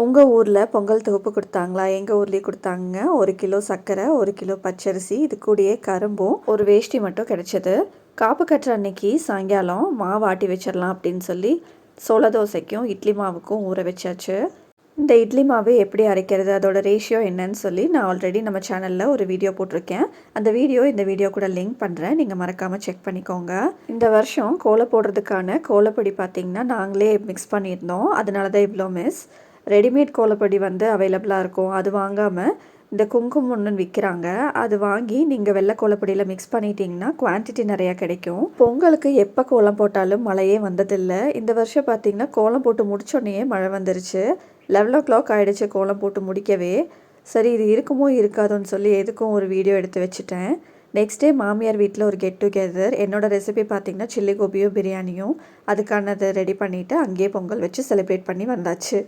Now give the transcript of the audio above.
உங்கள் ஊரில் பொங்கல் தொகுப்பு கொடுத்தாங்களா? எங்கள் ஊர்லேயும் கொடுத்தாங்க. 1 கிலோ சர்க்கரை, 1 கிலோ பச்சரிசி, இது கூடயே கரும்பும் ஒரு வேஷ்டி மட்டும் கிடச்சிது. காப்பு கட்டுற அன்னைக்கு சாயங்காலம் மாவு ஆட்டி வச்சிடலாம் அப்படின்னு சொல்லி சோள தோசைக்கும் இட்லி மாவுக்கும் ஊற வச்சாச்சு. இந்த இட்லி மாவு எப்படி அரைக்கிறது, அதோட ரேஷியோ என்னன்னு சொல்லி நான் ஆல்ரெடி நம்ம சேனலில் ஒரு வீடியோ போட்டிருக்கேன். அந்த வீடியோ இந்த வீடியோ கூட லிங்க் பண்ணுறேன், நீங்கள் மறக்காமல் செக் பண்ணிக்கோங்க. இந்த வருஷம் கோலை போடுறதுக்கான கோலப்பொடி பார்த்திங்கன்னா நாங்களே மிக்ஸ் பண்ணியிருந்தோம். அதனால தான் இவ்வளோ மிஸ். ரெடிமேட் கோலப்பொடி வந்து அவைலபிளாக இருக்கும். அது வாங்காமல் இந்த குங்குமம்னு விற்கிறாங்க. அது வாங்கி நீங்கள் வெள்ளை கோலப்பொடியில் மிக்ஸ் பண்ணிட்டீங்கன்னா குவான்டிட்டி நிறையா கிடைக்கும். பொங்கலுக்கு எப்போ கோலம் போட்டாலும் மழையே வந்ததில்லை. இந்த வருஷம் பார்த்திங்கன்னா கோலம் போட்டு முடிச்சோடனே மழை வந்துருச்சு. 11 o'clock ஆகிடுச்சு கோலம் போட்டு முடிக்கவே. சரி, இது இருக்குமோ இருக்காதோன்னு சொல்லி எதுக்கும் ஒரு வீடியோ எடுத்து வச்சுட்டேன். நெக்ஸ்ட் டே மாமியார் வீட்டில் ஒரு கெட் டுகெதர். என்னோடய ரெசிபி பார்த்திங்கன்னா சில்லி கோபியும் பிரியாணியும். அதுக்கானதை ரெடி பண்ணிவிட்டு அங்கேயே பொங்கல் வச்சு செலிப்ரேட் பண்ணி வந்தாச்சு.